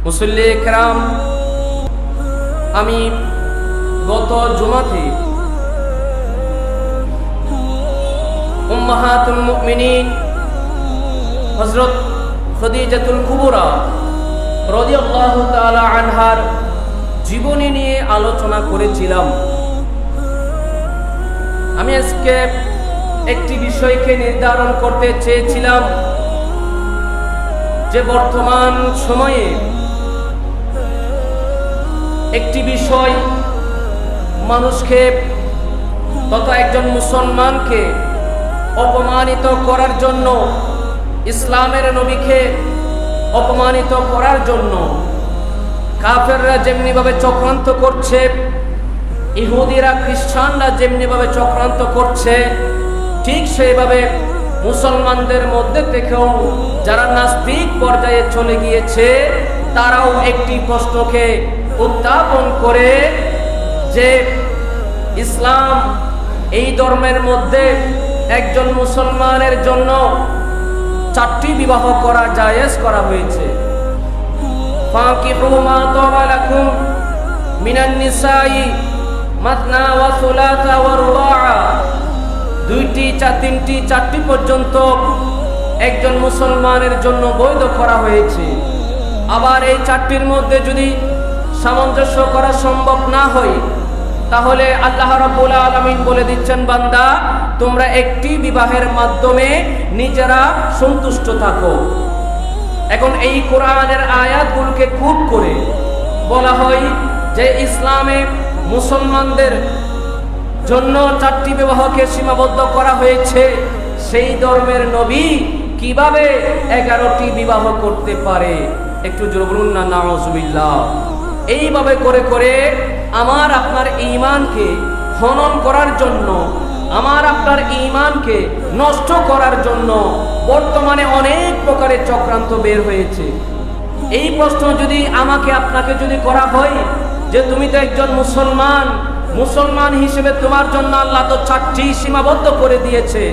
মুসল্লি কেরাম, আমি গত জুমাতে উম্মাহাতুল মুমিনিন হযরত খাদিজাতুল কুবরা রাদিয়াল্লাহু তাআলা আনহার জীবনী নিয়ে আলোচনা করেছিলাম। আমি আজকে একটি বিষয়কে নির্ধারণ করতে চেয়েছিলাম যে বর্তমান সময়ে একটি বিষয় মানুষকে তথা একজন মুসলমানকে অপমানিত করার জন্য, ইসলামের নবীকে অপমানিত করার জন্য কাফেররা যেমনিভাবে চক্রান্ত করছে, ইহুদিরা খ্রিস্টানরা যেমনিভাবে চক্রান্ত করছে, ঠিক সেইভাবে মুসলমানদের মধ্যে থেকেও যারা নাস্তিক পর্যায়ে চলে গিয়েছে তারাও একটি প্রশ্নকে উত্থাপন করে যে ইসলাম এই ধর্মের মধ্যে একজন মুসলমানের জন্য 4টি বিবাহ করা জায়েজ করা হয়েছে। ফাকিহু মা তাবা লাকুম মিনান নিসাই মাসনা ওয়া সুলাসা ওয়া রুবা', 2টি 3টি 4টি পর্যন্ত একজন মুসলমানের জন্য বৈধ করা হয়েছে। আবার এই 4টির মধ্যে যদি সামঞ্জস্য করা সম্ভব না হয় তাহলে আল্লাহ রাব্বুল আলামিন বলে দিচ্ছেন, বান্দা তোমরা একটি বিবাহের মাধ্যমে নিজেরা সন্তুষ্ট থাকো। এখন এই কোরআনের আয়াতগুলোকে খুব করে বলা হয় যে ইসলামে মুসলমানদের জন্য 4টি বিবাহকে সীমাবদ্ধ করা হয়েছে। সেই ধর্মের নবী কিভাবে 11টি বিবাহ করতে পারে? একটু জোরে বলুন না নাউজুবিল্লাহ। এইভাবে করে করে আমার আপনার ঈমানকে হনন করার জন্য, আমার আপনার ঈমানকে নষ্ট করার জন্য বর্তমানে অনেক প্রকারের চক্রান্ত বের হয়েছে। এই প্রশ্ন যদি আমাকে আপনাকে যদি করা হয় যে তুমি তো একজন মুসলমান হিসেবে তোমার জন্য আল্লাহ তো 4টি সীমাবদ্ধ করে দিয়েছে,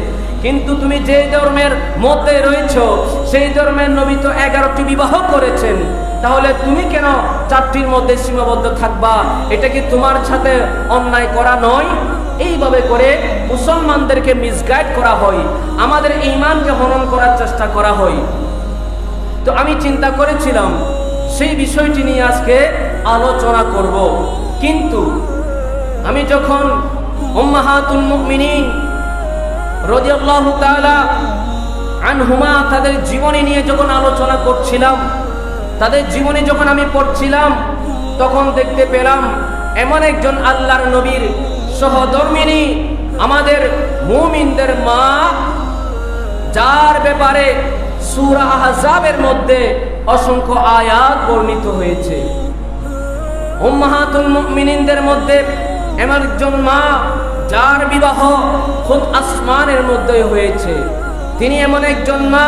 কিন্তু তুমি যে ধর্মের মধ্যে রয়েছো সেই ধর্মের নবী তো 11টি বিবাহ করেছেন, তাহলে তুমি কেন 4টির মধ্যে সীমাবদ্ধ থাকবা? এটা কি তোমার সাথে অন্যায় করা নয়? এইভাবে করে মুসলমানদেরকে মিসগাইড করা হয়, আমাদের ঈমানকে হনন করার চেষ্টা করা হয়। তো আমি চিন্তা করেছিলাম সেই বিষয়টি নিয়ে আজকে আলোচনা করব, কিন্তু আমি যখন উম্মাহাতুল মুমিনিন রাদিয়াল্লাহু তাআলা আনহুমা তাদের জীবনী নিয়ে যখন আলোচনা করছিলাম, তাদের জীবনী যখন আমি পড়ছিলাম, তখন দেখতে পেলাম এমন একজন আল্লাহর নবীর সহধর্মিনী, আমাদের মুমিনদের মা, যার ব্যাপারে সূরা আহজাবের মধ্যে অসংখ্য আয়াত বর্ণিত হয়েছে। উম্মাহাতুল মুমিনিনদের মধ্যে এমন একজন মা যার বিবাহ খুদ আসমানের মধ্যে হয়েছে। তিনি এমন একজন মা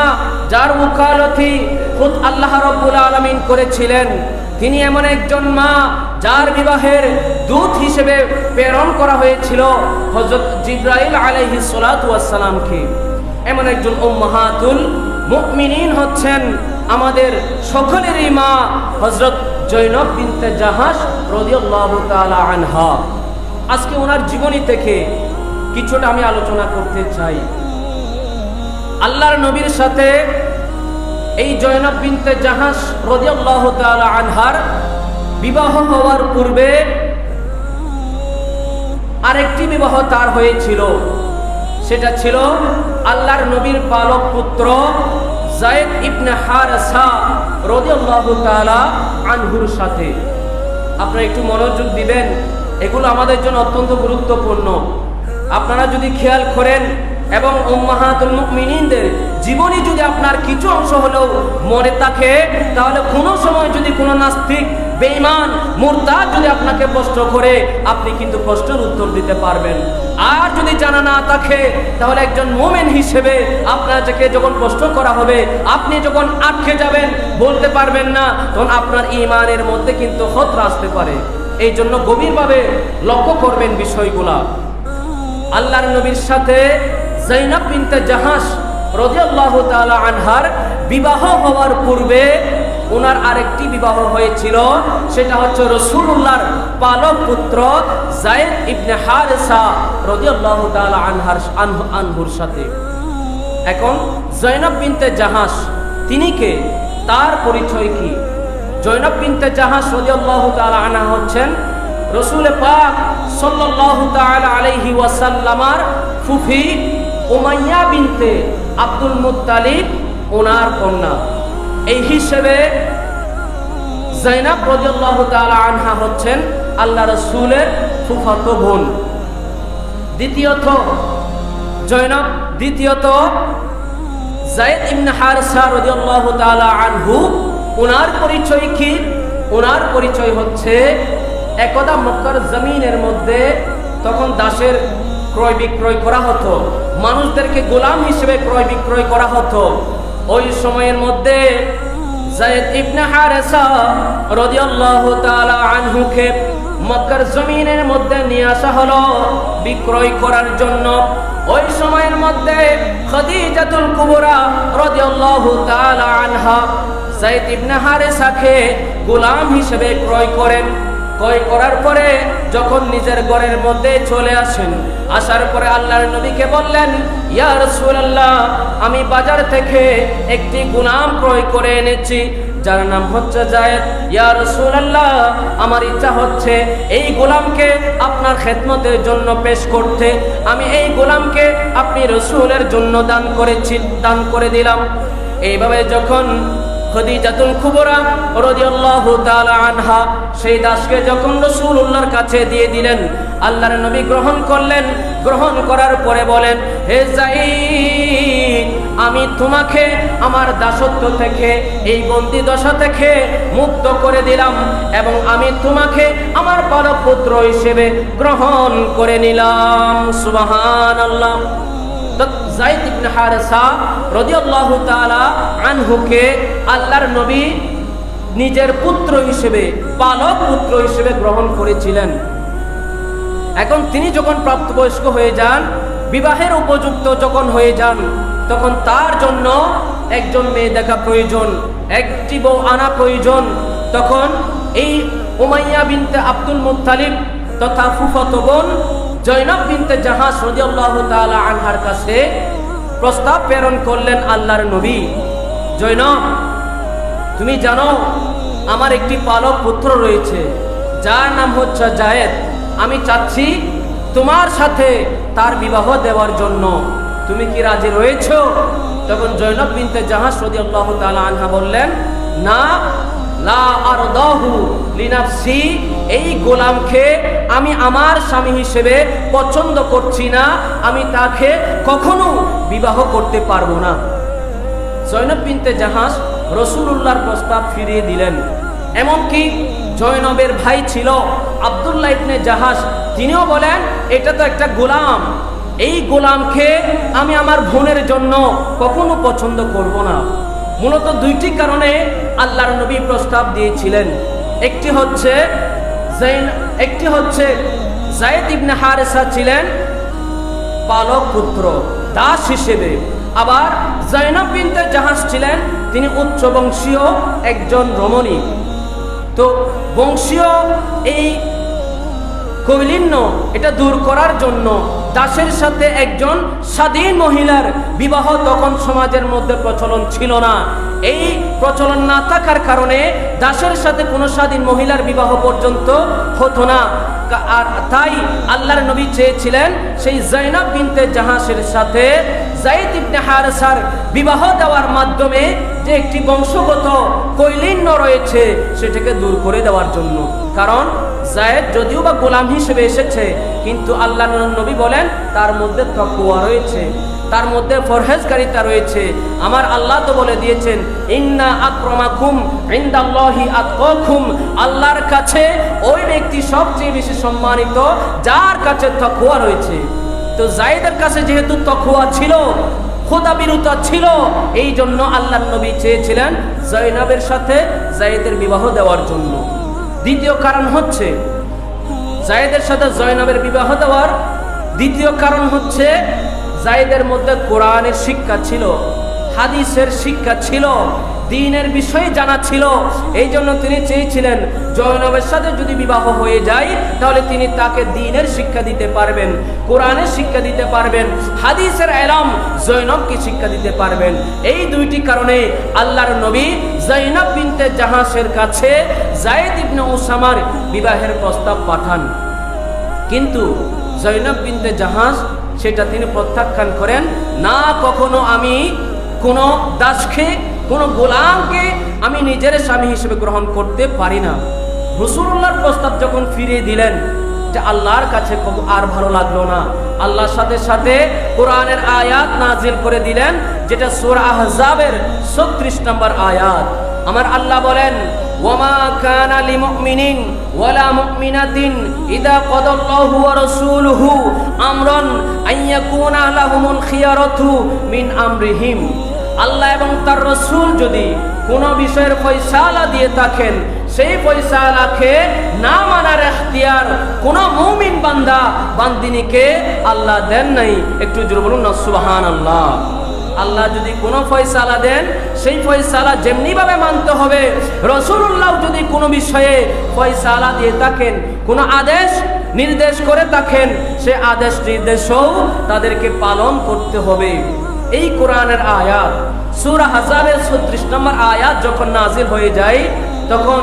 যার ওকালতি খুদ আল্লাহ রাব্বুল আলামিন করেছিলেন। তিনি এমন একজন মা যার বিবাহের দূত হিসেবে প্রেরণ করা হয়েছিল হযরত জিবরাইল আলাইহিস সালাতু ওয়াস সালামকে। এমন একজন উম্মাহাতুল মুমিনিন হচ্ছেন আমাদের সকলেরই মা হযরত জয়নব বিনতে জাহাশ রাদিয়াল্লাহু তাআলা আনহা। আজকে ওনার জীবনী থেকে কিছুটা আমি আলোচনা করতে চাই। আল্লাহর নবীর সাথে এই জয়নব বিনতে জাহাশ রাদিয়াল্লাহু তাআলা আনহার বিবাহ হওয়ার পূর্বে আরেকটি বিবাহ তার হয়েছিল। সেটা ছিল আল্লাহর নবীর পালক পুত্র যায়েদ ইবনে হারেসা রাদিয়াল্লাহু তাআলা আনহুর সাথে। আপনারা একটু মনোযোগ দিবেন, এগুলো আমাদের জন্য অত্যন্ত গুরুত্বপূর্ণ। আপনারা যদি খেয়াল করেন এবং উম্মাহাতুল মুমিনিনদের জীবনী যদি আপনার কিছু অংশ হলেও মনে থাকে, তাহলে কোনো সময় যদি কোনো নাস্তিক, বেঈমান, মুরতাদ যদি আপনাকে প্রশ্ন করে আপনি কিন্তু প্রশ্নের উত্তর দিতে পারবেন। আর যদি জানা না থাকে তাহলে একজন মুমিন হিসেবে আপনাকে যখন প্রশ্ন করা হবে আপনি যখন আটকে যাবেন, বলতে পারবেন না, তখন আপনার ঈমানের মধ্যে কিন্তু খতরা আসতে পারে। এই জন্য গভীরভাবে লক্ষ্য করবেন বিষয়গুলা। আল্লাহর নবীর সাথে যায়েনব বিনতে জাহাশ রাদিয়াল্লাহু তাআলা আনহার বিবাহ হওয়ার পূর্বে ওনার আরেকটি বিবাহ হয়েছিল, সেটা হচ্ছে রাসূলুল্লাহর পালক পুত্র যায়েদ ইবনে হারেসা রাদিয়াল্লাহু তাআলা আনহুর সাথে। এখন জয়নব বিনতে জাহাশ তিনি কে, তার পরিচয় কি? জয়নব বিনতে জাহাশ রাদিয়াল্লাহু তাআলা আনহা হচ্ছেন রাসূল পাক সাল্লাল্লাহু তাআলা আলাইহি ওয়াসাল্লামার ফুফি উমাইয়া বিনতে আব্দুল মুত্তালিব ওনার কন্যা। এই হিসেবে যায়েনব রাদিয়াল্লাহু তাআলা আনহা হচ্ছেন আল্লাহ রাসূলের ফুফাতো বোন। দ্বিতীয়ত যায়েদ ইবনে হারেসা রাদিয়াল্লাহু তাআলা আনহু, ওনার পরিচয় কি? ওনার পরিচয় হচ্ছে একদা মক্কার জমিনের মধ্যে তখন দাসের ক্রয় বিক্রয় করা হতো, মানুষদেরকে গোলাম হিসেবে ক্রয় বিক্রয় করা হতো। ওই সময়ের মধ্যে যায়েদ ইবনে হারেসা রাদিয়াল্লাহু তাআলা আনহুকে মক্কার জমিনের মধ্যে নিয়ে আসা হলো বিক্রয় করার জন্য। ওই সময়ের মধ্যে খাদিজাতুল কুবরা রাদিয়াল্লাহু তাআলা আনহা যায়েদ ইবনে হারেসাকে গোলাম হিসেবে ক্রয় করেন। ক্রয় করার পরে যখন নিজের ঘরের মধ্যে চলে আসেন, আসার পরে আল্লাহর নবীকে বললেন, ইয়া রাসূলুল্লাহ, আমি বাজার থেকে একটি গোলাম ক্রয় করে এনেছি যার নাম হচ্ছে যায়েদ। ইয়া রাসূলুল্লাহ, আমার ইচ্ছা হচ্ছে এই গোলামকে আপনার খেদমতের জন্য পেশ করতে। আমি এই গোলামকে আপনি রাসূলের জন্য দান করে দিলাম। এইভাবে যখন খাদিজাতুল কুবরা রাদিয়াল্লাহু তাআলা আনহা সেই দাসকে যখন রাসূলুল্লাহর কাছে দিয়ে দিলেন, আল্লাহর নবী গ্রহণ করলেন। গ্রহণ করার পরে বলেন, হে যায়েদ, আমি তোমাকে আমার দাসত্ব থেকে, এই বন্দী দশা থেকে মুক্ত করে দিলাম এবং আমি তোমাকে আমার পালক পুত্র হিসেবে গ্রহণ করে নিলাম। সুবহানাল্লাহ। যায়েদ ইবনে হারেসা রাদিয়াল্লাহু তাআলা আনহুকে আল্লাহর নবী নিজের পুত্র হিসেবে, পালক পুত্র হিসেবে গ্রহণ করেছিলেন। এখন তিনি যখন প্রাপ্তবয়স্ক হয়ে যান, বিবাহের উপযুক্ত যখন হয়ে যান, তখন তার জন্য একজন মেয়ে দেখা প্রয়োজন, একটি বউ আনা প্রয়োজন। তখন এই উমাইয়া বিনতে আব্দুল মুত্তালিব তথা ফুফাতো বোন জয়নব বিনতে জাহাশ রাদিয়াল্লাহু তাআলা আনহার কাছে প্রস্তাব প্রেরণ করলেন আল্লাহর নবী, জয়নব, তুমি জানো আমার একটি পালক পুত্র রয়েছে যার নাম হচ্ছে যায়েদ। আমি চাচ্ছি তোমার সাথে তার বিবাহ দেওয়ার জন্য, তুমি কি রাজি রয়েছো? তখন জয়নব বিনতে জাহাশ রাদিয়াল্লাহু তাআলা আনহা বললেন, না, লা আরদাহু লিনাফসি, এই গোলামকে আমি আমার স্বামী হিসেবে পছন্দ করছি না, আমি তাকে কখনো বিবাহ করতে পারবো না। জয়নব বিনতে জাহাশ রাসূলুল্লাহর প্রস্তাব ফিরিয়ে দিলেন। এমনকি জয়নবের ভাই ছিল আব্দুল্লাহ ইবনে জাহাশ, তিনিও বলেন, এটা তো একটা গোলাম, এই গোলামকে আমি আমার বোনের জন্য কখনো পছন্দ করব না। মূলত দুইটি কারণে আল্লাহর নবী প্রস্তাব দিয়েছিলেন। একটি হচ্ছে যায়েদ ইবনে হারেসা ছিলেন পালক পুত্র, দাস হিসেবে। আবার যায়েনব বিনতে জাহাশ ছিলেন তিনি উচ্চ বংশীয় একজন রমণী। তো বংশীয় এই কৈলিন্য এটা দূর করার জন্য দাসের সাথে একজন স্বাধীন মহিলার বিবাহ তখন সমাজের মধ্যে প্রচলন ছিল না। এই প্রচলন না থাকার কারণে দাসের সাথে কোনো স্বাধীন মহিলার বিবাহ পর্যন্ত হতো না। আর তাই আল্লাহর নবী চেয়েছিলেন সেই যায়েনব বিনতে জাহাশের সাথে যায়েদ ইবনে হারেসার বিবাহ দেওয়ার মাধ্যমে যে একটি বংশগত কৈলিন্য রয়েছে সেটাকে দূর করে দেওয়ার জন্য। কারণ যায়েদ যদিও বা গোলাম হিসেবে এসেছে, কিন্তু আল্লাহর নবী বলেন তার মধ্যে তাকওয়া রয়েছে, তার মধ্যে পরহেজগারিতা রয়েছে। আমার আল্লাহ তো বলে দিয়েছেন, ইন্না আকরামাকুম ইনদাল্লাহি আতকাকুম, আল্লাহর কাছে ওই ব্যক্তি সবচেয়ে বেশি সম্মানিত যার কাছে তাকওয়া রয়েছে। তো যায়েদের কাছে যেহেতু তাকওয়া ছিল, খোদাবিরুতা ছিল, এই জন্য আল্লাহর নবী চেয়েছিলেন যায়েনবের সাথে যায়েদের বিবাহ দেওয়ার জন্য। দ্বিতীয় কারণ হচ্ছে যায়েদের সাথে যায়েনবের বিবাহ দেওয়ার দ্বিতীয় কারণ হচ্ছে যায়েদের মধ্যে কোরআনের শিক্ষা ছিল, হাদিসের শিক্ষা ছিল, দ্বীনের বিষয়ে জানা ছিল। এই জন্য তিনি চেয়েছিলেন জয়নবের সাথে যদি বিবাহ হয়ে যায় তাহলে তিনি তাকে দ্বীনের শিক্ষা দিতে পারবেন, কোরআনের শিক্ষা দিতে পারবেন, হাদিসের ইলম জয়নবকে শিক্ষা দিতে পারবেন। এই দুইটি কারণে আল্লাহর নবী জয়নব বিনতে জাহাসের কাছে যায়েদ ইবনে উসামার বিবাহের প্রস্তাব পাঠান। কিন্তু জয়নব বিনতে জাহাস সেটা তিনি প্রত্যাখ্যান করেন, না কখনো আমি কোনো দাসকে, কোনো গোলামকে আমি নিজের স্বামী হিসেবে গ্রহণ করতে পারি না। রাসূলুল্লাহর প্রস্তাব যখন ফিরিয়ে দিলেন যে আল্লাহর কাছে আর ভালো লাগলো না, আল্লাহর সাথে সাথে কোরআনের আয়াত নাজিল করে দিলেন, যেটা সূরা আহজাবের 36 নম্বর আয়াত। আমার আল্লাহ বলেন, ওয়ামা কানা লিমুমিনিন ওয়ালা মুমিনাতিন ইযা কাদাল্লাহু ওয়া রাসূলুহু আমরান আইয়াকুনা লাহুমুল খিয়ারাতু মিন আমরিহিম। আল্লাহ এবং তার রাসূল যদি কোনো বিষয়ের ফয়সালা দিয়ে থাকেন, সেই ফয়সালাকে না মানার ইখতিয়ার কোনো মুমিন বান্দা বান্দিনীকে আল্লাহ দেন নাই। একটু জোরে বলুন না সুবহানাল্লাহ। আল্লাহ যদি কোনো ফয়সালা দেন সেই ফয়সালা যেমনিভাবে মানতে হবে। রাসূলুল্লাহ যদি কোনো বিষয়ে ফয়সালা দিয়ে থাকেন, কোনো আদেশ নির্দেশ করে থাকেন, সে আদেশ নির্দেশও তাদেরকে পালন করতে হবে। এই কোরআনের আয়াত সূরা আহজাবের 36 নম্বর আয়াত যখন নাজিল হয়ে যায় তখন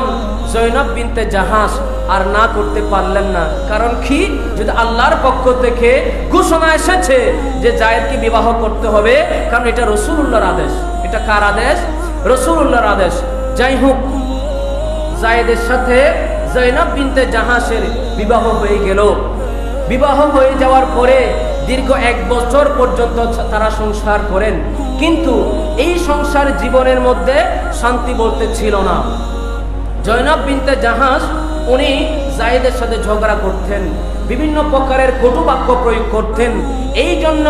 জয়নব বিনতে জাহাস আর না করতে পারলেন না। কারণ কি? যদি আল্লাহর পক্ষ থেকে ঘোষণা এসেছে যে যায়েদকে বিবাহ করতে হবে, কারণ এটা রাসূলুল্লাহর আদেশ। এটা কার আদেশ? রাসূলুল্লাহর আদেশ। যাই হোক, যায়েদের সাথে জয়নব বিনতে জাহাসের বিবাহ হয়ে গেল। বিবাহ হয়ে যাওয়ার পরে দীর্ঘ 1 বছর পর্যন্ত তারা সংসার করেন, কিন্তু এই সংসার জীবনের মধ্যে শান্তি বলতে ছিল না। জয়নব বিনতে জাহাস উনি যায়েদের সাথে ঝগড়া করতেন, বিভিন্ন প্রকারের কটু বাক্য প্রয়োগ করতেন। এই জন্য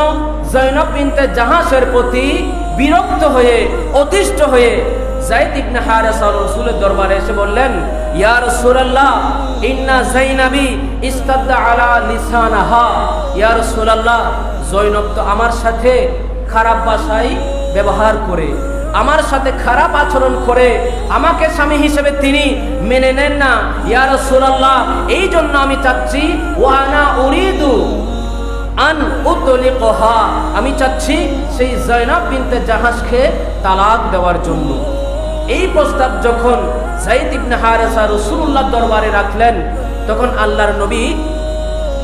জয়নব বিনতে জাহাসের প্রতি বিরক্ত হয়ে, অতিষ্ঠ হয়ে যায়েদ ইবনে হারেসা রাসূলের দরবারে এসে বললেন, ইয়া রাসূলুল্লাহ ইন্না যায়নাবি ইস্তাদা আলা লিসানাহা। ইয়া রাসূলুল্লাহ, জয়নব তো আমার সাথে খারাপ ভাষায় ব্যবহার করে, আমার সাথে খারাপ আচরণ করে, আমাকে স্বামী হিসেবে তিনি মেনে নেন না। ইয়া রাসূলুল্লাহ, এই জন্য আমি চাচ্ছি ওয়ানা উরিদু আন উতলিকহা, আমি চাচ্ছি সেই জয়নব বিনতে জাহাসকে তালাক দেওয়ার জন্য। এই প্রস্তাব যখন যায়েদ ইবনে হারেসা রাসূলুল্লাহর দরবারে রাখলেন তখন আল্লাহর নবী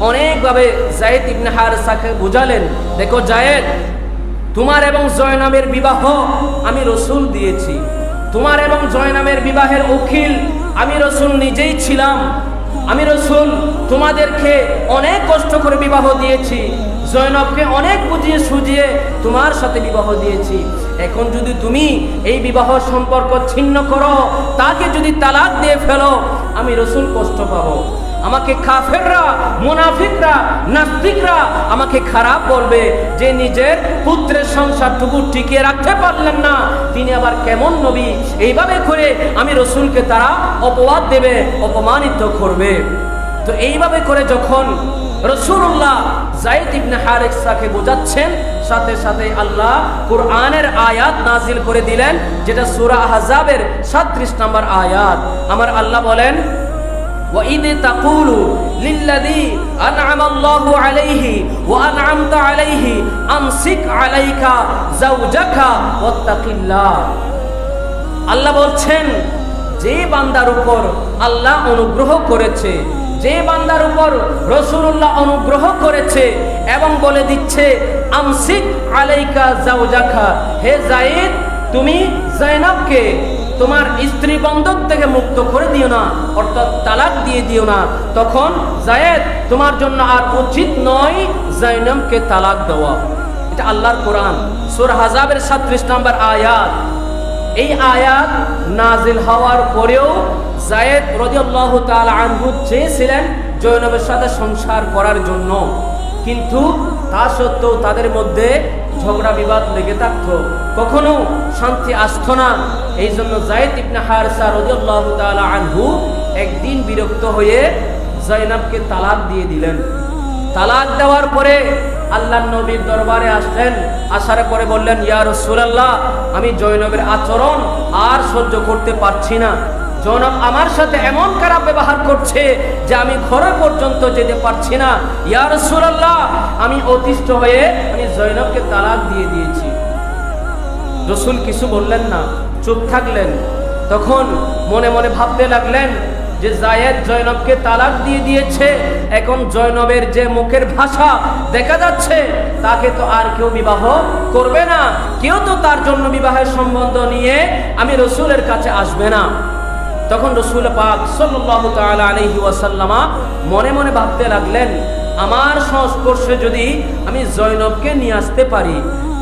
অনেকভাবে যায়েদ ইবনে হারেসাকে বুঝালেন, দেখো যায়েদ, তোমার এবং জয়নবের বিবাহ আমি রাসূল দিয়েছি, তোমার এবং জয়নবের বিবাহের উকিল আমি রাসূল নিজেই ছিলাম। আমি রাসূল তোমাদেরকে অনেক কষ্ট করে বিবাহ দিয়েছি, জয়নবকে অনেক বুঝিয়ে সুঝিয়ে তোমার সাথে বিবাহ দিয়েছি। এখন যদি তুমি এই বিবাহ সম্পর্ক ছিন্ন করো, তাকে যদি তালাক দিয়ে ফেলো, আমি রাসূল কষ্ট পাবো। আমাকে কাফেররা, মুনাফিকরা, নাস্তিকরা আমাকে খারাপ বলবে যে নিজের পুত্রের সংসারটুকু টিকিয়ে রাখতে পারলেন না, তিনি আবার কেমন নবী। এইভাবে করে আমি রাসূলকে তারা অপবাদ দেবে, অপমানিত করবে। তো এইভাবে করে যখন রাসূলুল্লাহ যায়েদ ইবনে হারেসাকে বোঝাচ্ছেন, সাথে সাথে আল্লাহ কোরআনের আয়াত নাজিল করে দিলেন, যেটা সূরা আহজাবের 37 নম্বর আয়াত। আমার আল্লাহ বলেন, وَإِذْ تَقُولُ لِلَّذِي أَنْعَمَ اللَّهُ عَلَيْهِ وَأَنْعَمْتَ عَلَيْهِ أَمْسِكْ عَلَيْكَ زَوْجَكَ وَاتَّقِ اللَّهَ। আল্লাহ বলছেন, যে বান্দার উপর আল্লাহ অনুগ্রহ করেছে, যে বান্দার উপর রাসূলুল্লাহ অনুগ্রহ করেছে এবং বলে দিচ্ছে আমসিক আলাইকা জাওজাকা, হে যায়েদ, তুমি জয়নবকে তোমার স্ত্রী বন্ধক থেকে মুক্ত করে দিও না, অর্থাৎ তালাক দিয়ে দিও না। তখন যায়েদ, তোমার জন্য আর উচিত নয় জয়নবকে তালাক দেওয়া। এটা আল্লাহর কোরআন, সূরা আহজাবের 37 নম্বর আয়াত। এই আয়াত নাজিল হওয়ার পরেও যায়েদ রাদিয়াল্লাহু তাআলা আনহু চেয়েছিলেন জয়নবের সাথে সংসার করার জন্য, কিন্তু তা সত্ত্বেও তাদের মধ্যে ঝগড়া বিবাদ লেগে থাকতো, কখনো শান্তি আসতো না। এই জন্য যায়েদ ইবনে হারেসা রাদিয়াল্লাহু তাআলা আনহু একদিন বিরক্ত হয়ে জয়নবকে তালাক দিয়ে দিলেন। তালাক দেওয়ার পরে আল্লাহর নবীর দরবারে আসলেন। আসার পরে বললেন, ইয়া রাসূলুল্লাহ, আমি জয়নবের আচরণ আর সহ্য করতে পারছি না। জয়নব আমার সাথে এমন খারাপ ব্যবহার করছে যে আমি ঘরে পর্যন্ত যেতে পারছি না। ইয়া রাসূলুল্লাহ, আমি অতিষ্ঠ হয়ে আমি জয়নবকে তালাক দিয়ে দিয়েছি। রাসূল কিছু বললেন না, চুপ থাকলেন। তখন মনে মনে ভাবতে লাগলেন যে জায়েদ জয়নবকে তালাক দিয়ে দিয়েছে, এখন জয়নবের যে মুখের ভাষা দেখা যাচ্ছে, তাকে তো আর কেউ বিবাহ করবে না, কেউ তো তার জন্য বিবাহের সম্বন্ধ নিয়ে আমি রাসূলের কাছে আসবে না। তখন রাসূল পাক সাল্লাল্লাহু তাআলা আলাইহি ওয়াসাল্লাম মনে মনে ভাবতে লাগলেন, আমার সংস্পর্শে যদি আমি জয়নবকে নিয়ে আসতে পারি,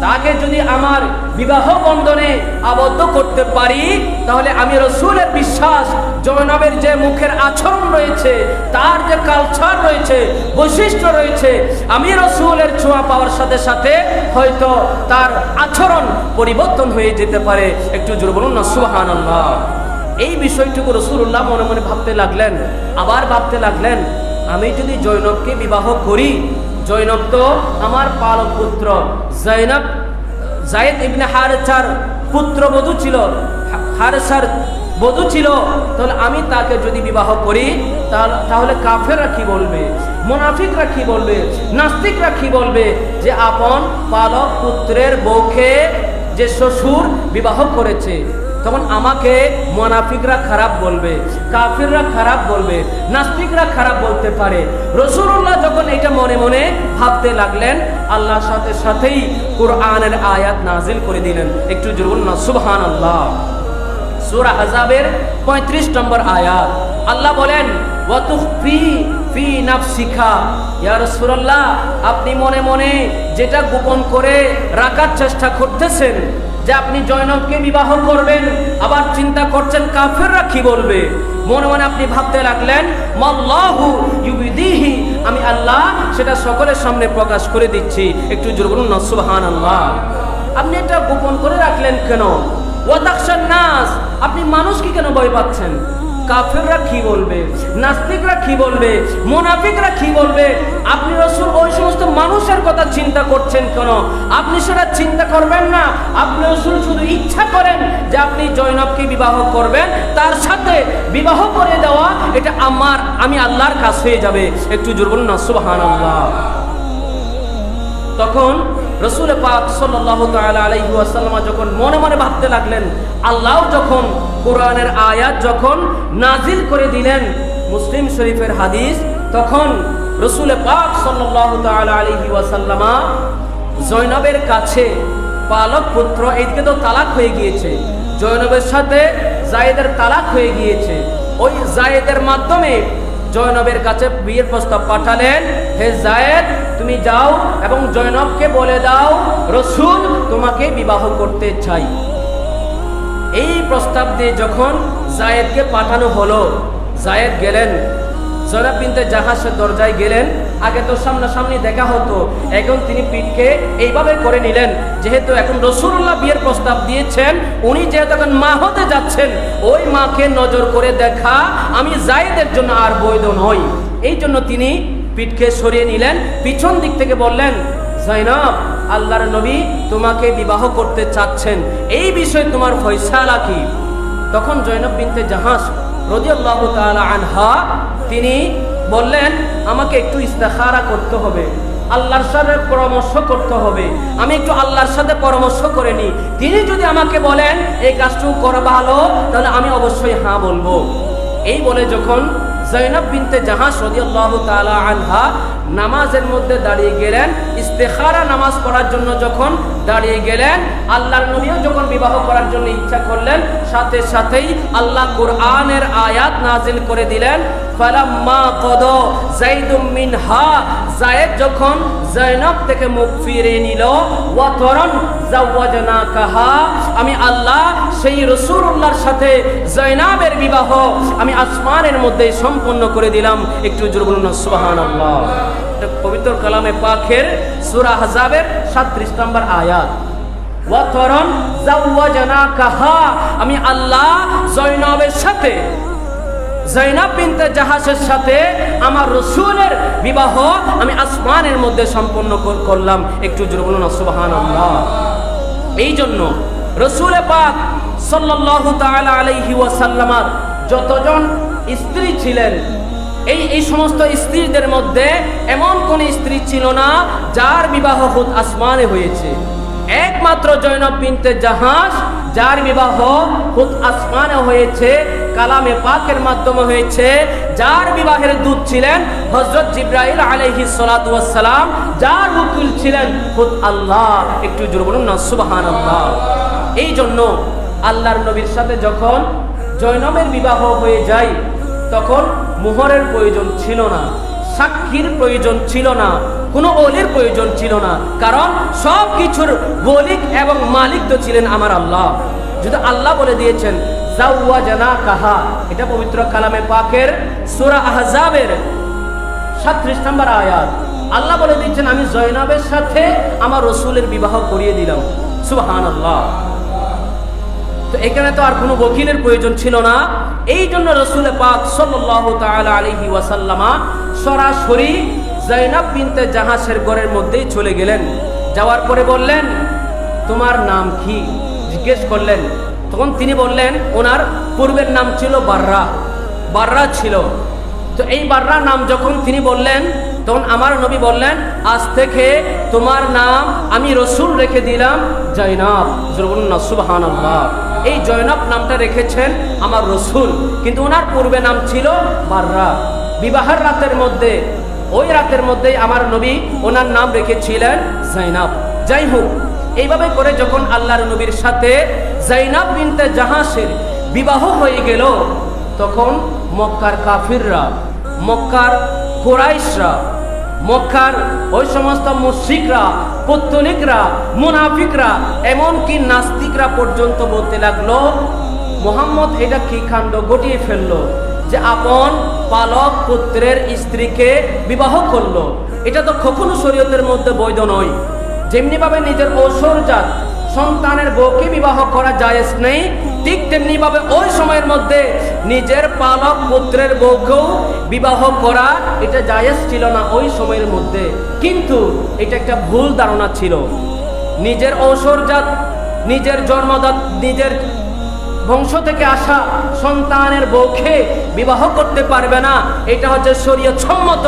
তাকে যদি আমার বিবাহ বন্ধনে আবদ্ধ করতে পারি, তাহলে আমি রাসূলের বিশ্বাস জয়নবের যে মুখের আচরণ রয়েছে, তার যে কালচার রয়েছে, বৈশিষ্ট্য রয়েছে, আমি রাসূলের ছোঁয়া পাওয়ার সাথে সাথে হয়তো তার আচরণ পরিবর্তন হয়ে যেতে পারে। একটু জোরে বলুন না সুবহানাল্লাহ। এই বিষয়টুকু রাসূলুল্লাহ মনে মনে ভাবতে লাগলেন। আবার ভাবতে লাগলেন, আমি যদি জয়নবকে বিবাহ করি, জয়নব তো আমার পালক পুত্র, জায়েদ ইবনে হারেছার পুত্রবধূ ছিল, হারেছার বধূ ছিল, তাহলে আমি তাকে যদি বিবাহ করি তাহলে কাফেররা কি বলবে, মুনাফিকরা কি বলবে, নাস্তিকরা কি বলবে যে আপন পালক পুত্রের বউকে যে শ্বশুর বিবাহ করেছে। তখন আমাকে মুনাফিকরা খারাপ বলবে, কাফিররা খারাপ বলবে, নাস্তিকরা খারাপ বলতে পারে। রাসূলুল্লাহ যখন এটা মনে মনে ভাবতে লাগলেন, আল্লাহর সাথে সাথেই কোরআনের আয়াত নাজিল করে দিলেন। একটু জোরে বলুন না সুবহানাল্লাহ। সূরা আহজাবের 35 নম্বর আয়াত, আল্লাহ বলেন, ওয়া তুখফি ফি নাফসিকা, ইয়া রাসূলুল্লাহ, আপনি মনে মনে যেটা গোপন করে রাখার চেষ্টা করতেছেন যে আপনি জয়নবকে বিবাহ করবেন, আবার চিন্তা করছেন কাফেররা কি বলবে। মনে মনে আপনি ভাবতে লাগলেন, মাল্লাহু ইউবিদিহি, আমি আল্লাহ সেটা সকলের সামনে প্রকাশ করে দিচ্ছি। একটু জোরে বলুন না সুবহানাল্লাহ। আপনি এটা গোপন করে রাখলেন কেন? ওয়া তাখশান নাস, আপনি মানুষকে কেন ভয় পাচ্ছেন? কাফেররা কি বলবে, নাস্তিকরা কি বলবে, মুনাফিকরা কি বলবে? আপনি রাসূল ওই সমস্ত মানুষের কথা চিন্তা করছেন কেন? আপনি সেটা চিন্তা করবেন না। আপনি রাসূল শুধু ইচ্ছা করেন যে আপনি জয়নবকে বিবাহ করবেন, তার সাথে বিবাহ করে দেওয়া এটা আমি আল্লাহর কাছ হয়ে যাবে। একটু জোরে বলুন না সুবহানাল্লাহ। তখন রাসূল পাক সাল্লাল্লাহু তাআলা আলাইহি ওয়াসাল্লাম যখন মনে মনে ভাবতে লাগলেন, আল্লাহ যখন কোরআনের আয়াত যখন নাজিল করে দিলেন, মুসলিম শরীফের হাদিস, তখন রাসূল পাক সাল্লাল্লাহু তাআলা আলাইহি ওয়াসাল্লাম জয়নবের কাছে পালক পুত্র, এইদিকে তো তালাক হয়ে গিয়েছে, জয়নবের সাথে জায়েদের তালাক হয়ে গিয়েছে, ওই জায়েদের মাধ্যমে জয়নবের কাছে বিয়ের প্রস্তাব পাঠালেন, হে জায়েদ, তুমি যাও এবং জয়নবকে বলে দাও রাসূল তোমাকে বিবাহ করতে চাই। এই প্রস্তাব দিয়ে যখন জায়েদকে পাঠানো হলো, জায়েদ গেলেন, জয়নব বিনতে জাহাসের দরজায় গেলেন। আগে তো সামনাসামনি দেখা হতো, এখন তিনি পিঠকে এইভাবে করে নিলেন, যেহেতু এখন রাসূলুল্লাহ বিয়ের প্রস্তাব দিয়েছেন, উনি যেহেতু এখন মা হতে যাচ্ছেন, ওই মাকে নজর করে দেখা আমি জায়েদের জন্য আর বৈধ নই। এই জন্য তিনি পিঠকে সরিয়ে নিলেন, পিছন দিক থেকে বললেন, জয়নব, আল্লাহর নবী তোমাকে বিবাহ করতে চাচ্ছেন, এই বিষয়ে তোমার ফয়সালা কি? তখন জয়নব বিনতে জাহাস রাদিয়াল্লাহু তাআলা আনহা তিনি বললেন, আমাকে একটু ইস্তেখারা করতে হবে, আল্লাহর সাথে পরামর্শ করতে হবে, আমি একটু আল্লাহর সাথে পরামর্শ করে নিই। তিনি যদি আমাকে বলেন এই কাজটুকু করা ভালো, তাহলে আমি অবশ্যই হ্যাঁ বলবো। এই বলে যখন জয়নব বিনতে জাহাস রাদিয়াল্লাহু তাআলা আনহা নামাজের মধ্যে দাঁড়িয়ে গেলেন, ইস্তেখারা নামাজ পড়ার জন্য যখন দাঁড়িয়ে গেলেন, আল্লাহর নবীও যখন বিবাহ করার জন্য ইচ্ছা করলেন, সাথে সাথেই আল্লাহ কোরআনের আয়াত নাজিল করে দিলেন, ফালাম্মা কদা যায়েদুম মিনহা, যায়েদ যখন জয়নব থেকে মুখ ফিরিয়ে নিল, ওয়াতরান যাওয়াজনাকাহা, আমি আল্লাহ সেই রাসূলুল্লাহর সাথে জয়নবের বিবাহ আমি আসমানের মধ্যে সম্পন্ন করে দিলাম। একটু জোরে বলুন না সুবহানাল্লাহ। পবিত্র কালামে পাকের সূরা আহজাবের 37 নম্বর আয়াত, ওয়াতরান যাওয়াজনাকাহা, আমি আল্লাহ জয়নবের সাথে জাইনাব বিনতে জাহাসের সাথে আমার রাসূলের বিবাহ আমি আসমানের মধ্যে সম্পন্ন করলাম। একটু জোরে বলুন সুবহানাল্লাহ। এই জন্য রাসূল পাক সাল্লাল্লাহু তাআলা আলাইহি ওয়াসাল্লামার যতজন স্ত্রী ছিলেন, এই সমস্ত স্ত্রীদের মধ্যে এমন কোন স্ত্রী ছিল না যার বিবাহ খুদ আসমানে হয়েছে। একমাত্র জয়নব বিনতে জাহাস যার বিবাহ খুদ আসমানে হয়েছে, কালামে পাকের মাধ্যমে হয়েছে, যার বিবাহের দূত ছিলেন হযরত জিবরাইল আলাইহিস সালাতু ওয়াস সালাম, যার উকিল ছিলেন খুদ আল্লাহ। একটু জোরে বলুন না সুবহানাল্লাহ। এই জন্য আল্লাহর নবীর সাথে যখন জয়নবের বিবাহ হয়ে যায় তখন মোহরের প্রয়োজন ছিল না, সাক্ষীর প্রয়োজন ছিল না, কোনো ওলির প্রয়োজন ছিল না, কারণ সব কিছুর মালিক এবং মালিক তো ছিলেন আমার আল্লাহ। যদি আল্লাহ বলে দিয়েছেন যাওয়াজনাকাহা, এটা পবিত্র কালামে পাকের সূরা আহজাবের 37 নম্বর আয়াত। আল্লাহ বলে দিয়েছেন আমি জয়নবের সাথে আমার রাসূলের বিবাহ করিয়ে দিলাম। সুবহানাল্লাহ। তো এখানে তো আর কোনো ওকিলের প্রয়োজন ছিল না। এই জন্য রাসূল পাক সাল্লাল্লাহু তাআলা আলাইহি ওয়াসাল্লামা সরাসরি জাইনাব বিনতে জাহাসের ঘরের মধ্যেই চলে গেলেন। যাওয়ার পরে বললেন তোমার নাম কি জিজ্ঞেস করলেন। তখন তিনি বললেন ওনার পূর্বের নাম ছিল বাররা ছিল। তো এই বাররা নাম যখন তিনি বললেন তখন আমার নবী বললেন আজ থেকে তোমার নাম আমি রাসূল রেখে দিলাম জয়নাব। বলুন না সুবহানাল্লাহ। এই জয়নাব নামটা রেখেছেন আমার রাসূল, কিন্তু ওনার পূর্বে নাম ছিল বাররা। বিবাহের রাতের মধ্যে, ওই রাতের মধ্যেই আমার নবী ওনার নাম রেখেছিলেন জাইনাব। যাই হোক, এইভাবে করে যখন আল্লাহর নবীর সাথে জাইনাব বিনতে জাহাসের বিবাহ হয়ে গেল তখন মক্কার কাফিররা, মক্কার কুরাইশরা, মক্কার ওই সমস্ত মুশরিকরা, পৌত্তলিকরা, মুনাফিকরা, এমনকি নাস্তিকরা পর্যন্ত বলতে লাগলো মুহাম্মদ এটা কি কাণ্ড ঘটিয়ে ফেললো যে আপন পালক পুত্রের স্ত্রীকে বিবাহ করলো। এটা তো কখনো শরীয়তের মধ্যে বৈধ নয়। যেমনি ভাবে নিজের ঐশ্বর্যাত সন্তানের বউকে বিবাহ করা জায়েজ নেই, ঠিক তেমনি ভাবে ওই সময়ের মধ্যে নিজের পালক পুত্রের বউকেও বিবাহ করা এটা জায়েজ ছিল না ওই সময়ের মধ্যে। কিন্তু এটা একটা ভুল ধারণা ছিল। নিজের ঐশ্বর্যাত, নিজের জন্মদাত, নিজের বংশ থেকে আসা সন্তানের বউকে বিবাহ করতে পারবে না, এটা হচ্ছে শরীয়ত সম্মত।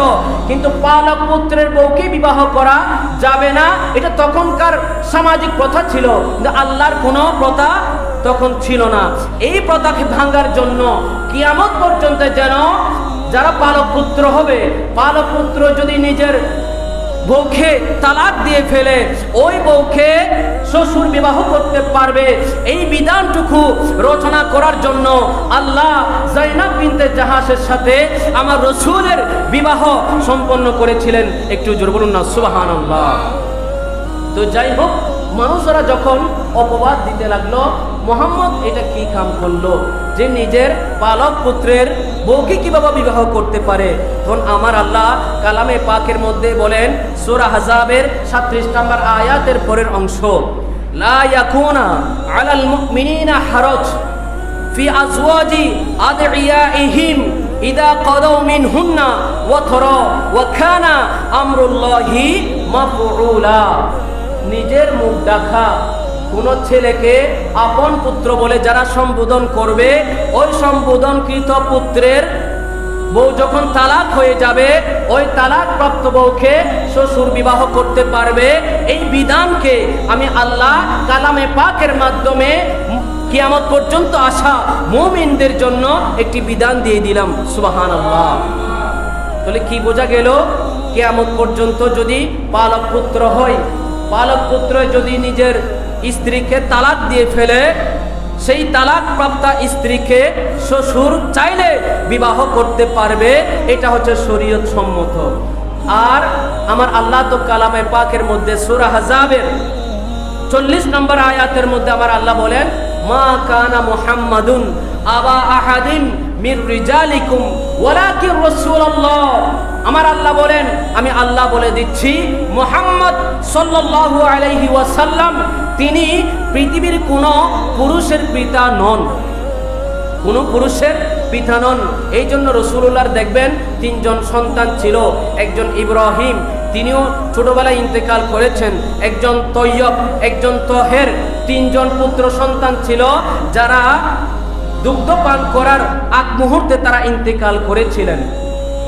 কিন্তু পালক পুত্রের বউকে বিবাহ করা যাবে না, এটা তখনকার সামাজিক প্রথা ছিল, কিন্তু আল্লাহর কোনো প্রথা তখন ছিল না। এই প্রথাকে ভাঙার জন্য কিয়ামত পর্যন্ত যেন যারা পালক পুত্র হবে, পালক পুত্র যদি নিজের বউকে তালাক দিয়ে ফেলে ওই বউকে শ্বশুর বিবাহ করতে পারবে, এই বিধানটুকু রচনা করার জন্য আল্লাহ জাইনাব বিনতে জাহাসের সাথে আমার রাসূলের বিবাহ সম্পন্ন করেছিলেন। একটু জোরে বলুন না সুবহানাল্লাহ। তো যাই হোক, মানুষরা যখন অপবাদ দিতে লাগলো মুহাম্মদ এটা কি কাম করলো যে নিজের পালক পুত্রের বউকে কিভাবে বিবাহ করতে পারে, তখন আমার আল্লাহ কালামে পাকের মধ্যে বলেন সূরা আহজাবের 37 নম্বর আয়াতের পরের অংশ, লা ইয়াকুনা আলাল মুমিনিনা হারাজ ফি আজওয়াজি আদইয়াইহিম ইদা কাদাউ মিনহুন্না ওয়াতরা ওয়া কানা আমরুল্লাহি মাফউলা। নিজের মুখ দেখা কোন ছেলেকে আপন পুত্র বলে যারা সম্বোধন করবে, ওই সম্বোধনকৃত পুত্রের বউ যখন তালাক হয়ে যাবে ওই তালাক প্রাপ্ত বউকে শ্বশুর বিবাহ করতে পারবে। এই বিধানকে আমি আল্লাহ কালামে পাকের মাধ্যমে কিয়ামত পর্যন্ত আসা মুমিনদের জন্য একটি বিধান দিয়ে দিলাম। সুবহানাল্লাহ। তাহলে কি বোঝা গেল? কিয়ামত পর্যন্ত যদি পালক পুত্র হয়, পালক পুত্র যদি নিজের স্ত্রীকে তালাক দিয়ে ফেলে, সেই তালাক প্রাপ্তা স্ত্রীকে শ্বশুর চাইলে বিবাহ করতে পারবে, এটা হচ্ছে শরীয়ত সম্মত। আর আমার আল্লাহ তো কালামে পাকের মধ্যে সূরা আহজাবের 40 নম্বর আয়াতের মধ্যে আমার আল্লাহ বলেন মা কানা মুহাম্মাদুন আবা আহাদিন মির রিজালিকুম ওয়ালাকিন রাসূলুল্লাহ। আমার আল্লাহ বলেন, আমি আল্লাহ বলে দিচ্ছি মুহাম্মদ সাল্লাল্লাহু আলাইহি ওয়াসাল্লাম তিনি পৃথিবীর কোন পুরুষের পিতা নন। কোনো পুরুষের পিতা নন। এই জন্য রাসূলুল্লাহর দেখবেন 3 জন সন্তান ছিল। একজন ইব্রাহিম, তিনিও ছোটবেলায় ইন্তেকাল করেছেন। একজন তৈয়ব, একজন তহের, 3 জন পুত্র সন্তান ছিল যারা দুগ্ধ পান করার আগ মুহূর্তে তারা ইন্তেকাল করেছিলেন।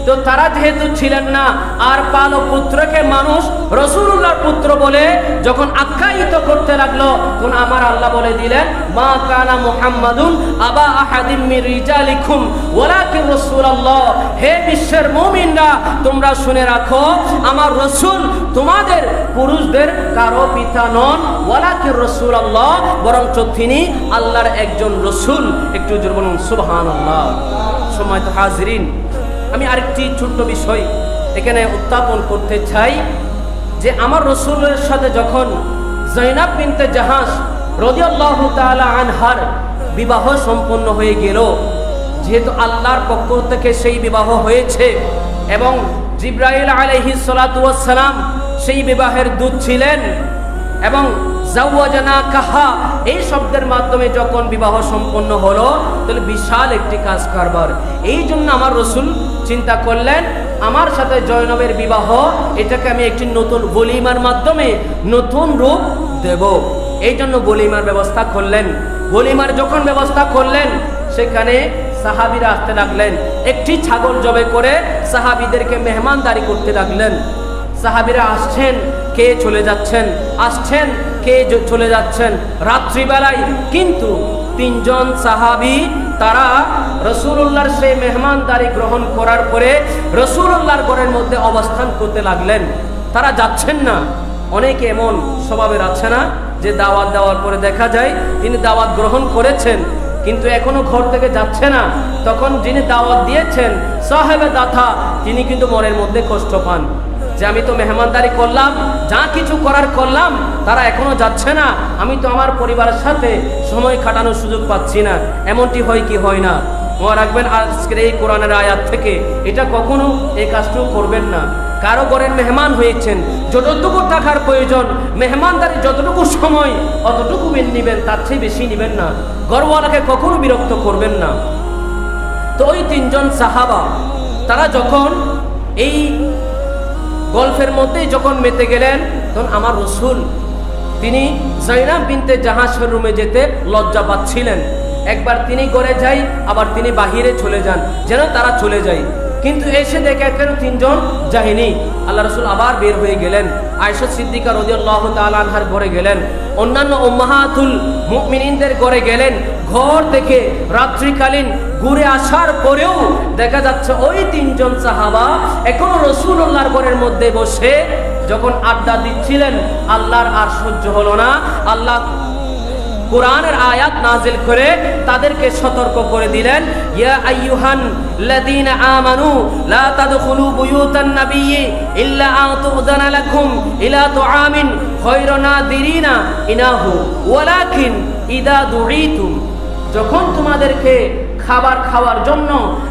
তো তারা যেহেতু ছিলেন না, আর পালক পুত্রকে মানুষ রাসূলুল্লাহর পুত্র বলে যখন আখ্যায়িত করতে লাগলো, তখন আমার আল্লাহ বলে দিলেন, মা কানা মুহাম্মাদুন আবা আহাদিম মির রিজালিকুম ওয়ালাকিন রাসূলুল্লাহ। হে বিশ্বের মুমিনরা, তোমরা শুনে রাখো, আমার রাসূল তোমাদের পুরুষদের কারো পিতা নন, ওয়ালাকিন রাসূলুল্লাহ, বরঞ্চ তিনি আল্লাহর একজন রাসূল। একটু জোরে বলুন সুবহানাল্লাহ। সম্মানিত হাজিরিন, আমি আরেকটি ছোট্ট বিষয় এখানে উত্থাপন করতে চাই যে আমার রাসূলের সাথে যখন যায়েনব বিনতে জাহাশ রাদিয়াল্লাহু তাআলা আনহার বিবাহ সম্পন্ন হয়ে গেল, যেহেতু আল্লাহর পক্ষ থেকে সেই বিবাহ হয়েছে এবং জিবরাইল আলাইহিস সালাতু ওয়াস সালাম সেই বিবাহের দূত ছিলেন, এবং জাওয়াজনাকাহা এই শব্দের মাধ্যমে যখন বিবাহ সম্পন্ন হলো, তাহলে বিশাল একটি কাজ কারবার। এই জন্য আমার রাসূল চিন্তা করলেন, আমার সাথে জয়নবের বিবাহ, এটাকে আমি একটি নতুন ওলিমার মাধ্যমে নতুন রূপ দেব। এই জন্য ওলিমার ব্যবস্থা করলেন। ওলিমার যখন ব্যবস্থা করলেন, সেখানে সাহাবীরা আসতে লাগলেন। একটি ছাগল জবে করে সাহাবীদেরকে মেহমানদারি করতে লাগলেন। সাহাবীরা আসছেন, কে চলে যাচ্ছেন, আসছেন, কে চলে যাচ্ছেন রাত্রিবেলায়। কিন্তু 3 জন সাহাবী তারা রাসূলুল্লাহর সেই মেহমানদারি গ্রহণ করার পরে রাসূলুল্লাহর ঘরের মধ্যে অবস্থান করতে লাগলেন। তারা যাচ্ছেন না। অনেকে এমন স্বভাবের আছে না, যে দাওয়াত দেওয়ার পরে দেখা যায় তিনি দাওয়াত গ্রহণ করেছেন কিন্তু এখনো ঘর থেকে যাচ্ছে না। তখন যিনি দাওয়াত দিয়েছেন সাহেবে দাথা, তিনি কিন্তু মনের মধ্যে কষ্ট পান যে আমি তো মেহমানদারি করলাম, যা কিছু করার করলাম, তারা এখনো যাচ্ছে না, আমি তো আমার পরিবারের সাথে সময় কাটানোর সুযোগ পাচ্ছি না। এমনটি হয় কি হয় না? মনে রাখবেন আজকের এই কোরআনের আয়াত থেকে, এটা কখনো এই কাজটুকু করবেন না। কারো ঘরের মেহমান হয়েছেন, যতটুকু টাকার প্রয়োজন, মেহমানদারি যতটুকু সময় অতটুকু নেবেন, তার চেয়ে বেশি নেবেন না। ঘরওয়ালাকে কখনো বিরক্ত করবেন না। তো ওই 3 জন সাহাবা তারা যখন এই গল্পের মধ্যে যখন মেতে গেলেন, তখন আমার রাসূল তিনি যায়েনব বিনতে জাহাশের রুমে যেতে লজ্জা পাচ্ছিলেন। একবার তিনি ঘরে যাই, আবার তিনি বাহিরে চলে যান, যেন তারা চলে যায়। কিন্তু এসে দেখে কেন 3 জন যায়নি। আল্লাহ রাসূল আবার বের হয়ে গেলেন, আয়েশা সিদ্দিকা রাদিয়াল্লাহু তাআলা আনহার ঘরে গেলেন, অন্যান্য উম্মাহাতুল মুমিনিনদের ঘরে গেলেন। ঘর থেকে রাত্রিকালীন ঘুরে আসার পরেও দেখা যাচ্ছে ওই 3 জন সাহাবা এখনো রাসূলুল্লাহর ঘরের মধ্যে বসে যখন আড্ডা দিচ্ছিলেন। আল্লাহর আর সহ্য হলো না। আল্লাহ কোরআনের আয়াত নাজিল করে তাদেরকে সতর্ক করে দিলেন, ইয়া আইয়ুহান লাযীনা আমানু লা তাদখুলু বুয়ুতান নাবিয়্যি ইল্লা আন তুযানা লাকুম ইলা তুআমিন গায়রা নাদিরিনা ইনাহু ওয়ালাকিন ইযা দুঈতুম। যখন তোমাদেরকে খাবার খাওয়ার জন্য,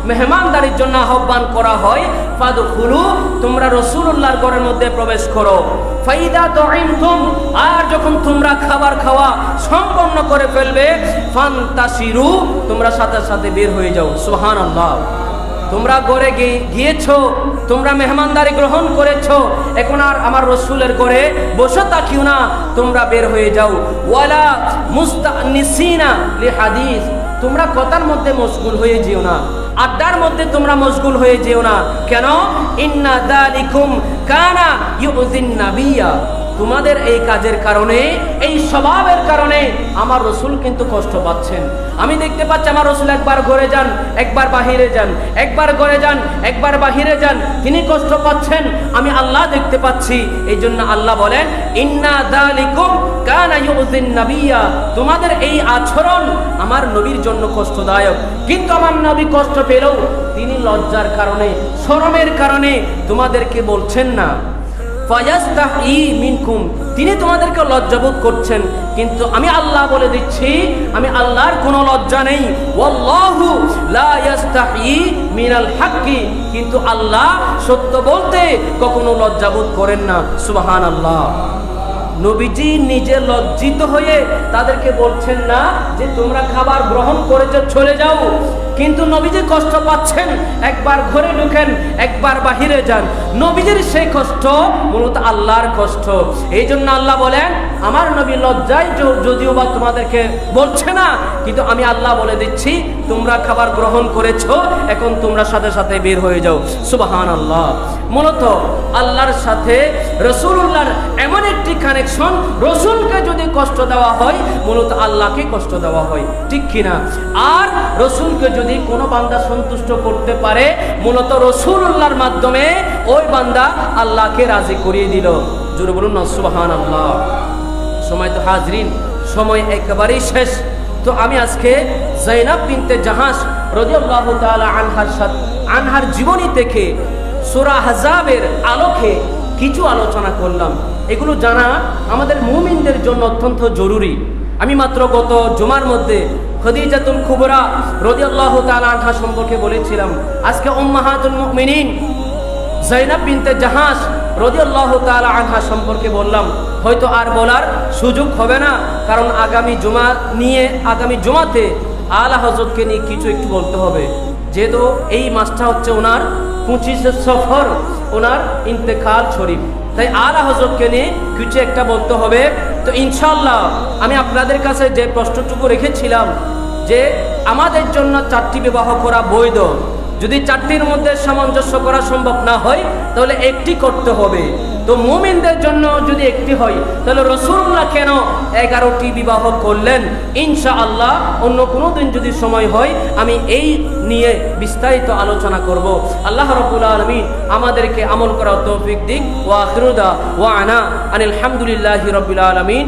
মেহমানদারির জন্য আহ্বান করা হয়, ফাদখুলু, তোমরা রাসূলুল্লাহর ঘরের মধ্যে প্রবেশ করো। ফাইদা তুঈমতুম, আর যখন তোমরা খাবার খাওয়া সম্পন্ন করে ফেলবে, ফান্তাশিরু, তোমরা সাথে সাথে বের হয়ে যাও। সুবহানাল্লাহ। তোমরা ঘরে গিয়েছো, তোমরা মেহমানদারি গ্রহণ করেছো, এখন আর আমার রাসূলের ঘরে বসে থাকিও না, তোমরা বের হয়ে যাও। ওয়ালা মুস্তানিসিনা লিহাদিস, তোমরা কথার মধ্যে মশগুল হয়ে যেও না, আড্ডার মধ্যে তোমরা মশগুল হয়ে যেও না। কেন? ইন্না যালিকুম কানা ইউযিন নাবিয়্যা, তোমাদের এই কাজের কারণে, এই স্বভাবের কারণে আমার রাসূল কিন্তু কষ্ট পাচ্ছেন। আমি দেখতে পাচ্ছি আমার রাসূল একবার ঘরে যান, একবার বাহিরে যান, একবার ঘরে যান, একবার বাহিরে যান, তিনি কষ্ট পাচ্ছেন, আমি আল্লাহ দেখতে পাচ্ছি। এই জন্য আল্লাহ বলেন, ইন্না যালিকুম কানা ইউযিন নাবিয়্যা, তোমাদের এই আচরণ আমার নবীর জন্য কষ্টদায়ক। কিন্তু আমার নবী কষ্ট পেলেও তিনি লজ্জার কারণে, শরমের কারণে তোমাদেরকে বলছেন না। ফায়াস্তাহি মিনকুম, তিনি তোমাদেরকে লজ্জাবোধ করছেন, কিন্তু আমি আল্লাহ বলে দিচ্ছি, আমি আল্লাহর কোনো লজ্জা নেই। ওয়াল্লাহু লা ইয়াস্তাহি মিনাল হাক্কি, কিন্তু আল্লাহ সত্য বলতে কখনো লজ্জাবোধ করেন না। সুবহানাল্লাহ। নবীজি নিজে লজ্জিত হয়ে তাদেরকে বলছেন না যে তোমরা খাবার গ্রহণ করে চলে যাও, কিন্তু নবীজি কষ্ট পাচ্ছেন, একবার ঘরে ঢুকেন, একবার বাহিরে যান। নবীজির সেই কষ্ট মূলত আল্লাহর কষ্ট। এই জন্য আল্লাহ বলেন আমার নবী লজ্জায় যদিও বা তোমাদেরকে বলছে না, কিন্তু আমি আল্লাহ বলে দিচ্ছি তোমরা খাবার গ্রহণ করেছো, এখন তোমরা সাথে সাথে বের হয়ে যাও। সুবহানাল্লাহ। মূলত আল্লাহর সাথে রাসূলুল্লাহর এমন একটি কানেকশন, রাসূলকে যদি কষ্ট দেওয়া হয় মূলত আল্লাহকে কষ্ট দেওয়া হয়, ঠিক কিনা? আর রাসূলকে যদি কোনো বান্দা সন্তুষ্ট করতে পারে মূলত রাসূলুল্লাহর মাধ্যমে ওই বান্দা আল্লাহকে রাজি করিয়ে দিল। জোরে বলুন না সুবহানাল্লাহ। সময় তো হাজরিন, সময় একেবারেই শেষ। তো আমি আজকে যায়েনাব বিনতে জাহাশ রাদিয়াল্লাহু তাআলা আনহার জীবনী থেকে সূরা আহজাবের আলোকে কিছু আলোচনা করলাম। এগুলো জানা আমাদের মুমিনদের জন্য অত্যন্ত জরুরি। আমি মাত্র গত জুমার মধ্যে খাদিজাতুল কুবরা রাদিয়াল্লাহু তাআলা আনহা সম্পর্কে বলেছিলাম। আজকে উম্মাহাতুল মুমিনিন যায়েনাব বিনতে জাহাশ রাদিয়াল্লাহু তাআলা আনহা সম্পর্কে বললাম। হয়তো আর বলার সুযোগ হবে না, কারণ আগামী জুমাতে আলা হযরতকে নিয়ে কিছু একটু বলতে হবে, যেহেতু এই মাসটা হচ্ছে ওনার 25 সফর, ওনার ইন্তেকাল শরীফ, তাই আলা হযরতকে নিয়ে কিছু একটা বলতে হবে। তো ইনশাআল্লাহ আমি আপনাদের কাছে যে প্রশ্নটুকু রেখেছিলাম যে আমাদের জন্য 4টি বিবাহ করা বৈধ, যদি 4টির মধ্যে সামঞ্জস্য করা সম্ভব না হয় তাহলে একটি করতে হবে। তো মুমিনদের জন্য যদি একটি হয় তাহলে রাসূলুল্লাহ কেন 11টি বিবাহ করলেন? ইনশাআল্লাহ অন্য কোনো দিন যদি সময় হয় আমি এই নিয়ে বিস্তারিত আলোচনা করব। আল্লাহ রাব্বুল আলামিন আমাদেরকে আমল করার তৌফিক দিক। ওয়া আখিরু দাওয়ানা আনিল হামদুলিল্লাহি রাব্বিল আলামিন।